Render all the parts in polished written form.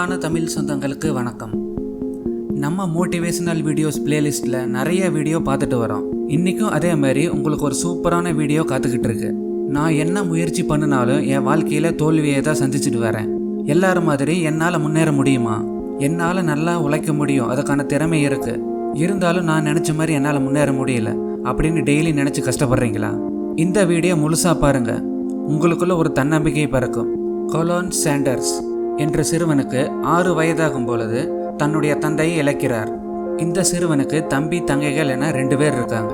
அன்பான தமிழ் சொந்தங்களுக்கு வணக்கம். நம்ம மோட்டிவேஷனல் வீடியோஸ் பிளேலிஸ்ட்டில் நிறைய வீடியோ பார்த்துட்டு வரோம். இன்றைக்கும் அதே மாதிரி உங்களுக்கு ஒரு சூப்பரான வீடியோ காத்துக்கிட்டு இருக்கு. நான் என்ன முயற்சி பண்ணினாலும் என் வாழ்க்கையில் தோல்வியை தான் சந்திச்சுட்டு வரேன். எல்லாரும் மாதிரி என்னால் முன்னேற முடியுமா, என்னால் நல்லா உழைக்க முடியும், அதுக்கான திறமை இருக்குது, இருந்தாலும் நான் நினச்ச மாதிரி என்னால் முன்னேற முடியல அப்படின்னு டெய்லி நினச்சி கஷ்டப்படுறீங்களா? இந்த வீடியோ முழுசாக பாருங்கள், உங்களுக்குள்ள ஒரு தன்னம்பிக்கை பிறக்கும். கொலோன் சாண்டர்ஸ் என்ற சிறுவனுக்கு 6 வயதாகும் பொழுது தன்னுடைய தந்தையை இழக்கிறார். இந்த சிறுவனுக்கு தம்பி தங்கைகள் என 2 பேர் இருக்காங்க.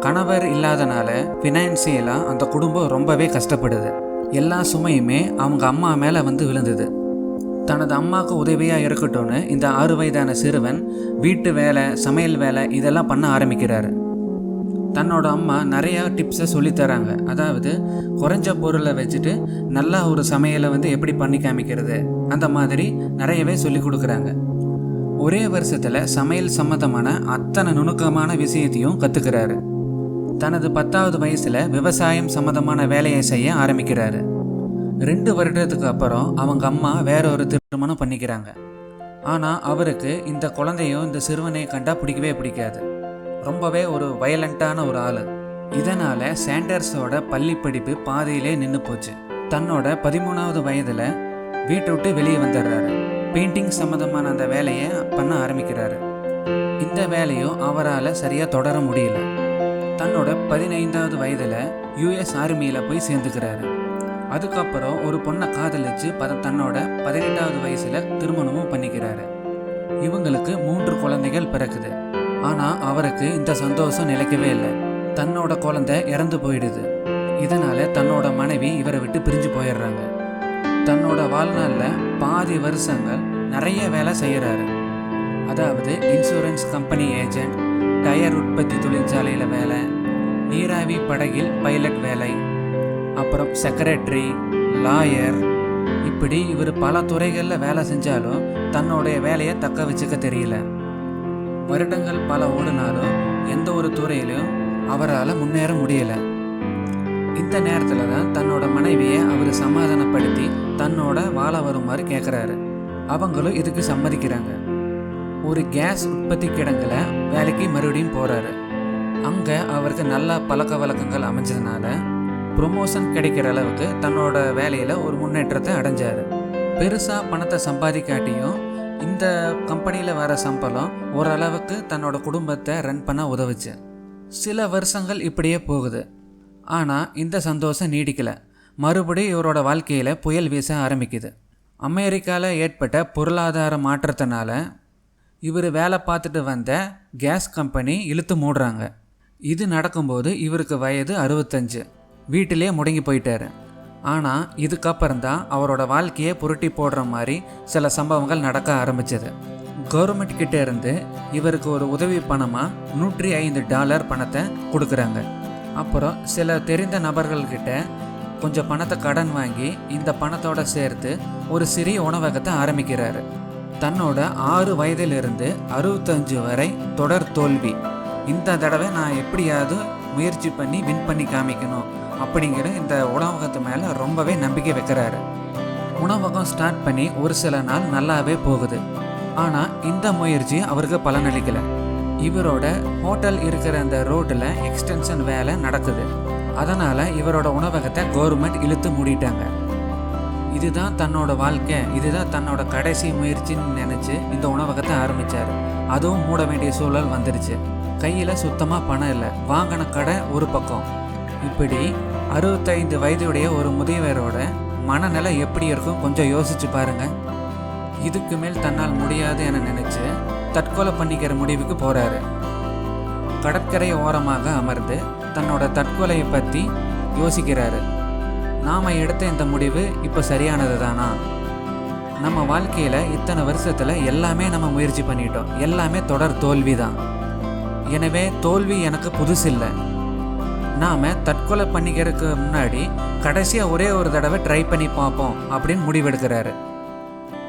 கணவர் இல்லாதனால ஃபினான்சியலாக அந்த குடும்பம் ரொம்பவே கஷ்டப்படுது. எல்லா சுமையுமே அவங்க அம்மா மேலே வந்து விழுந்தது. தனது அம்மாவுக்கு உதவியாக இருக்கட்டும்னு இந்த 6 வயதான சிறுவன் வீட்டு வேலை, சமையல் வேலை இதெல்லாம் பண்ண ஆரம்பிக்கிறாரு. தன்னோட அம்மா நிறையா டிப்ஸை சொல்லித்தராங்க. அதாவது குறைஞ்ச பொருளை வச்சுட்டு நல்லா ஒரு சமையலை வந்து எப்படி பண்ணி காமிக்கிறது, அந்த மாதிரி நிறையவே சொல்லி கொடுக்குறாங்க. ஒரே வருஷத்தில் சமையல் சம்மந்தமான அத்தனை நுணுக்கமான விஷயத்தையும் கற்றுக்கிறாரு. தனது 10வது வயசில் விவசாயம் சம்மந்தமான வேலையை செய்ய ஆரம்பிக்கிறாரு. 2 வருடத்துக்கு அப்புறம் அவங்க அம்மா வேற ஒரு திருமணம் பண்ணிக்கிறாங்க. ஆனால் அவருக்கு இந்த குழந்தையும் இந்த சிறுவனையும் கண்டா பிடிக்கவே பிடிக்காது. ரொம்பவே ஒரு வயலண்ட்டான ஒரு ஆள். இதனால் சாண்டர்ஸோட பள்ளி படிப்பு பாதியிலே நின்று போச்சு. தன்னோட 13வது வயதில் வீட்டை விட்டு வெளியே வந்துடுறாரு. பெயிண்டிங் சம்மந்தமான அந்த வேலையை பண்ண ஆரம்பிக்கிறாரு. இந்த வேலையும் அவரால் சரியாக தொடர முடியல. தன்னோட 15வது வயதில் US ஆர்மியில் போய் சேர்ந்துக்கிறாரு. அதுக்கப்புறம் ஒரு பொண்ணை காதலிச்சு தன்னோட 18வது வயசில் திருமணமும் பண்ணிக்கிறாரு. இவங்களுக்கு 3 குழந்தைகள் பிறக்குது. ஆனால் அவருக்கு இந்த சந்தோஷம் நிலைக்கவே இல்லை. தன்னோட குழந்தை இறந்து போயிடுது. இதனால் தன்னோட மனைவி இவரை விட்டு பிரிஞ்சு போயிடுறாங்க. தன்னோட வாழ்நாளில் பாதி வருஷங்கள் நிறைய வேலை செய்கிறாரு. அதாவது இன்சூரன்ஸ் கம்பெனி ஏஜென்ட், டயர் உற்பத்தி தொழிற்சாலையில் வேலை, நீராவி படகில் பைலட் வேலை, அப்புறம் செக்ரட்டரி, லாயர், இப்படி இவர் பல துறைகளில் வேலை செஞ்சாலும் தன்னுடைய வேலையை தக்க வச்சுக்க தெரியல. வருடங்கள் பல ஓடினாலும் எந்த ஒரு துறையிலும் அவரால் முன்னேற முடியலை. இந்த நேரத்தில் தான் தன்னோட மனைவியை அவர் சமாதானப்படுத்தி தன்னோட வாழ வருமாறு கேட்குறாரு. அவங்களும் இதுக்கு சம்மதிக்கிறாங்க. ஒரு கேஸ் உற்பத்தி கிடங்கில் வேலைக்கு மறுபடியும் போகிறாரு. அங்கே அவருக்கு நல்ல பழக்க வழக்கங்கள் அமைஞ்சதுனால ப்ரொமோஷன் கிடைக்கிற அளவுக்கு தன்னோட வேலையில் ஒரு முன்னேற்றத்தை அடைஞ்சார். பெருசாக பணத்தை சம்பாதிக்காட்டியும் இந்த கம்பெனியில் வர சம்பளம் ஓரளவுக்கு தன்னோட குடும்பத்தை ரன் பண்ண உதவுச்சு. சில வருஷங்கள் இப்படியே போகுது. ஆனால் இந்த சந்தோஷம் நீடிக்கலை. மறுபடியும் இவரோட வாழ்க்கையில் புயல் வீச ஆரம்பிக்குது. அமெரிக்காவில் ஏற்பட்ட பொருளாதார மாற்றத்தினால இவர் வேலை பார்த்துட்டு வந்த கேஸ் கம்பெனி இழுத்து மூடுறாங்க. இது நடக்கும்போது இவருக்கு வயது 65. வீட்டிலே முடங்கி போயிட்டார். ஆனால் இதுக்கப்புறம் தான் அவரோட வாழ்க்கையை புரட்டி போடுற மாதிரி சில சம்பவங்கள் நடக்க ஆரம்பிச்சது. கவர்மெண்ட் கிட்டே இருந்து இவருக்கு ஒரு உதவி பணமாக $105 பணத்தை கொடுக்குறாங்க. அப்புறம் சில தெரிந்த நபர்கள்கிட்ட கொஞ்சம் பணத்தை கடன் வாங்கி இந்த பணத்தோடு சேர்த்து ஒரு சிறிய உணவகத்தை ஆரம்பிக்கிறாரு. தன்னோட 6 வயதிலிருந்து 65 வரை தொடர் தோல்வி. இந்த தடவை நான் எப்படியாவது முயற்சி பண்ணி வின் பண்ணி காமிக்கணும் அப்படிங்கிற இந்த உணவகத்து மேலே ரொம்பவே நம்பிக்கை வைக்கிறாரு. உணவகம் ஸ்டார்ட் பண்ணி ஒரு சில நாள் நல்லாவே போகுது. ஆனால் இந்த முயற்சி அவருக்கு பலனளிக்கலை. இவரோட ஹோட்டல் இருக்கிற அந்த ரோட்டில் எக்ஸ்டென்ஷன் வேலை நடக்குது. அதனால் இவரோட உணவகத்தை கவர்மெண்ட் இழுத்து மூடிட்டாங்க. இதுதான் தன்னோட வாழ்க்கை, இதுதான் தன்னோட கடைசி முயற்சின்னு நினச்சி இந்த உணவகத்தை ஆரம்பித்தார். அதுவும் மூட வேண்டிய சூழல் வந்துருச்சு. கையில் சுத்தமாக பணம் இல்லை. வாங்கின கடை ஒரு பக்கம். இப்படி 65 வயதுடைய ஒரு முதியவரோட மனநிலை எப்படி இருக்கும் கொஞ்சம் யோசிச்சு பாருங்க. இதுக்கு மேல் தன்னால் முடியாது என நினைச்சு தற்கொலை பண்ணிக்கிற முடிவுக்கு போறாரு. கடற்கரை ஓரமாக அமர்ந்து தன்னோட தற்கொலையை பற்றி யோசிக்கிறாரு. நாம் எடுத்த இந்த முடிவு இப்போ சரியானது தானா? நம்ம வாழ்க்கையில் இத்தனை வருஷத்தில் எல்லாமே நம்ம முயற்சி பண்ணிட்டோம், எல்லாமே தொடர் தோல்வி தான். எனவே தோல்வி எனக்கு புதுசில்லை. நாம் தற்கொலை பண்ணிக்கிறதுக்கு முன்னாடி கடைசியாக ஒரே ஒரு தடவை ட்ரை பண்ணி பார்ப்போம் அப்படின்னு முடிவெடுக்கிறாரு.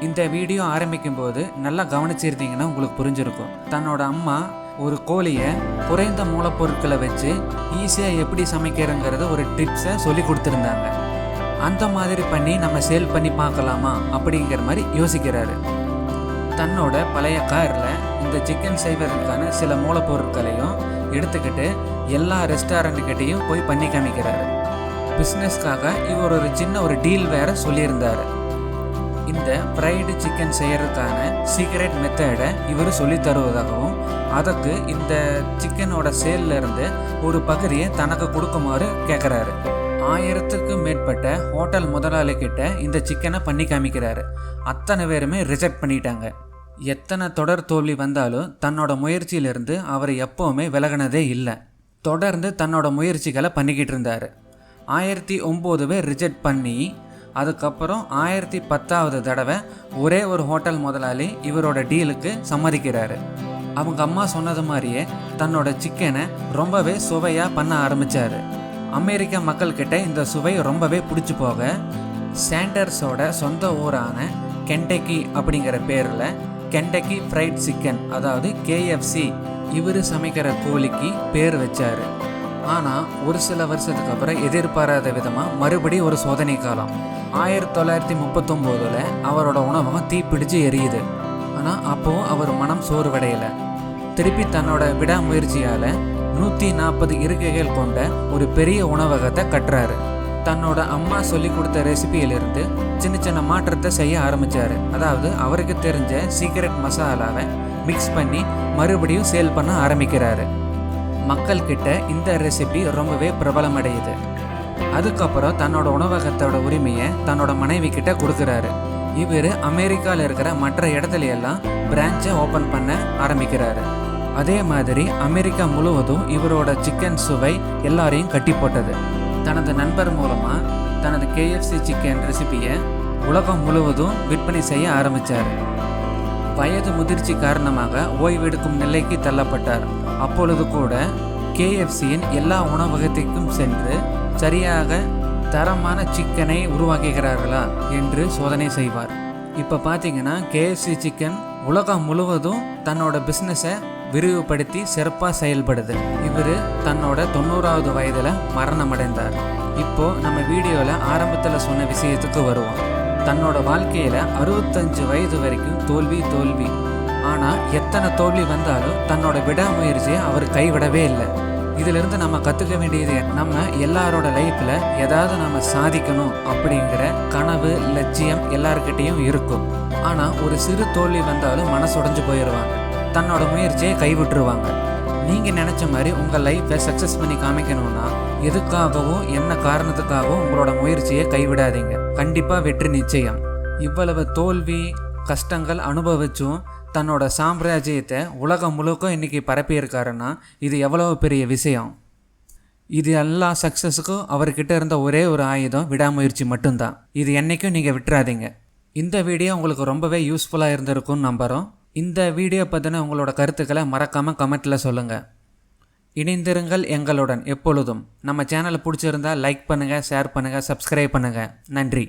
இந்த வீடியோ ஆரம்பிக்கும் போது நல்லா கவனிச்சிருந்தீங்கன்னா உங்களுக்கு புரிஞ்சிருக்கும். தன்னோட அம்மா ஒரு கோழியை குறைந்த மூலப்பொருட்களை வச்சு ஈஸியாக எப்படி சமைக்கிறங்கிறத ஒரு டிப்ஸை சொல்லி கொடுத்துருந்தாங்க. அந்த மாதிரி பண்ணி நம்ம சேல் பண்ணி பார்க்கலாமா அப்படிங்கிற மாதிரி யோசிக்கிறாரு. தன்னோட பழைய காரில் இந்த சிக்கன் செய்வதற்கான சில மூலப்பொருட்களையும் எடுத்துக்கிட்டு எல்லா ரெஸ்டாரண்ட்டுக்கிட்டையும் போய் பண்ணி காமிக்கிறாரு. பிஸ்னஸ்க்காக இவர் ஒரு சின்ன டீல் வேற சொல்லியிருந்தார். இந்த ஃப்ரைடு சிக்கன் செய்யறதுக்கான சீக்ரெட் மெத்தடை இவர் சொல்லி தருவதாகவும் அதுக்கு இந்த சிக்கனோட சேல்ல இருந்து ஒரு பகுதியை தனக்கு கொடுக்குமாறு கேட்குறாரு. 1000க்கு மேற்பட்ட ஹோட்டல் முதலாளிகிட்ட இந்த சிக்கனை பண்ணி காமிக்கிறாரு. அத்தனை பேருமே ரிஜெக்ட் பண்ணிட்டாங்க. எத்தனை தொடர் தோல்வி வந்தாலும் தன்னோட முயற்சியிலிருந்து அவர் எப்போவுமே விலகினதே இல்லை. தொடர்ந்து தன்னோட முயற்சிகளை பண்ணிக்கிட்டு இருந்தார். 1009 பேர் ரிஜெக்ட் பண்ணி அதுக்கப்புறம் 1010வது தடவை ஒரே ஒரு ஹோட்டல் முதலாளி இவரோட டீலுக்கு சம்மதிக்கிறாரு. அவங்க அம்மா சொன்னது மாதிரியே தன்னோட சிக்கனை ரொம்பவே சுவையாக பண்ண ஆரம்பித்தார். அமெரிக்க மக்கள்கிட்ட இந்த சுவை ரொம்பவே பிடிச்சி போக சாண்டர்ஸோட சொந்த ஊரான கென்டக்கி அப்படிங்கிற பேரில் கென்டக்கி ஃப்ரைட் சிக்கன் அதாவது KFC இவர் சமைக்கிற கோழிக்கு பேர் வச்சார். ஆனால் ஒரு சில வருஷத்துக்கு அப்புறம் எதிர்பாராத விதமாக மறுபடி ஒரு சோதனை காலம். 1939 அவரோட உணவகம் தீப்பிடிச்சு எரியுது. ஆனால் அப்போவும் அவர் மனம் சோர்வடையலை. திருப்பி தன்னோட விடாமுயற்சியால் 140 இருக்கைகள் கொண்ட ஒரு பெரிய உணவகத்தை கட்டுறாரு. தன்னோட அம்மா சொல்லி கொடுத்த ரெசிபியிலிருந்து சின்ன சின்ன மாற்றத்தை செய்ய ஆரம்பித்தார். அதாவது அவருக்கு தெரிஞ்ச சீக்ரெட் மசாலாவை மிக்ஸ் பண்ணி மறுபடியும் சேல் பண்ண ஆரம்பிக்கிறாரு. மக்கள்கிட்ட இந்த ரெசிபி ரொம்பவே பிரபலமடையுது. அதுக்கப்புறம் தன்னோட உணவகத்தோட உரிமையை தன்னோட மனைவி கிட்ட கொடுக்குறாரு. இவர் அமெரிக்காவில் இருக்கிற மற்ற இடத்துல எல்லாம் பிரான்ச்சை ஓப்பன் பண்ண ஆரம்பிக்கிறாரு. அதே மாதிரி அமெரிக்கா முழுவதும் இவரோட சிக்கன் சுவை எல்லாரையும் கட்டி போட்டது. தனது நண்பர் மூலமாக தனது KFC சிக்கன் ரெசிபியை உலகம் முழுவதும் விற்பனை செய்ய ஆரம்பித்தார். வயது முதிர்ச்சி காரணமாக ஓய்வெடுக்கும் நிலைக்கு தள்ளப்பட்டார். அப்பொழுது கூட KFCயின் எல்லா உணவகத்திற்கும் சென்று சரியாக தரமான சிக்கனை உருவாக்குகிறார்களா என்று சோதனை செய்வார். இப்போ பார்த்தீங்கன்னா KFC சிக்கன் உலகம் முழுவதும் தன்னோட பிஸ்னஸை விரிவுபடுத்தி சிறப்பாக செயல்படுது. இவர் தன்னோட 90வது வயதில் மரணமடைந்தார். இப்போது நம்ம வீடியோவில் ஆரம்பத்தில் சொன்ன விஷயத்துக்கு வருவோம். தன்னோட வாழ்க்கையில் 65 வயது வரைக்கும் தோல்வி. ஆனால் எத்தனை தோல்வி வந்தாலும் தன்னோட விடாமுயற்சியை அவர் கைவிடவே இல்லை. இதிலிருந்து நம்ம கற்றுக்க வேண்டியது, நம்ம எல்லாரோட லைஃப்பில் ஏதாவது நம்ம சாதிக்கணும் அப்படிங்கிற கனவு லட்சியம் எல்லாருக்கிட்டேயும் இருக்கும். ஆனால் ஒரு சிறு தோல்வி வந்தாலும் மனசுடைஞ்சு போயிடுவாங்க, தன்னோட முயற்சியை கைவிட்டுருவாங்க. நீங்கள் நினச்ச மாதிரி உங்கள் லைஃப்பை சக்ஸஸ் பண்ணி காமிக்கணும்னா எதுக்காகவும் என்ன காரணத்துக்காகவும் உங்களோட முயற்சியை கைவிடாதீங்க. கண்டிப்பாக வெற்றி நிச்சயம். இவ்வளவு தோல்வி கஷ்டங்கள் அனுபவிச்சும் தன்னோட சாம்ராஜ்யத்தை உலகம் முழுக்க இன்றைக்கி பரப்பியிருக்காருன்னா இது எவ்வளவு பெரிய விஷயம். இது எல்லா சக்ஸஸுக்கும் அவர்கிட்ட இருந்த ஒரே ஒரு ஆயுதம் விடாமுயற்சி மட்டும்தான். இது என்றைக்கும் நீங்கள் விட்டுறாதீங்க. இந்த வீடியோ உங்களுக்கு ரொம்பவே யூஸ்ஃபுல்லாக இருந்திருக்கும்னு நம்புகிறோம். இந்த வீடியோ பற்றின உங்களோட கருத்துக்களை மறக்காமல் கமெண்ட்டில் சொல்லுங்கள். இணைந்திருங்கள் எங்களுடன் எப்பொழுதும். நம்ம சேனலை பிடிச்சிருந்தால் லைக் பண்ணுங்கள், ஷேர் பண்ணுங்கள், சப்ஸ்கிரைப் பண்ணுங்கள். நன்றி.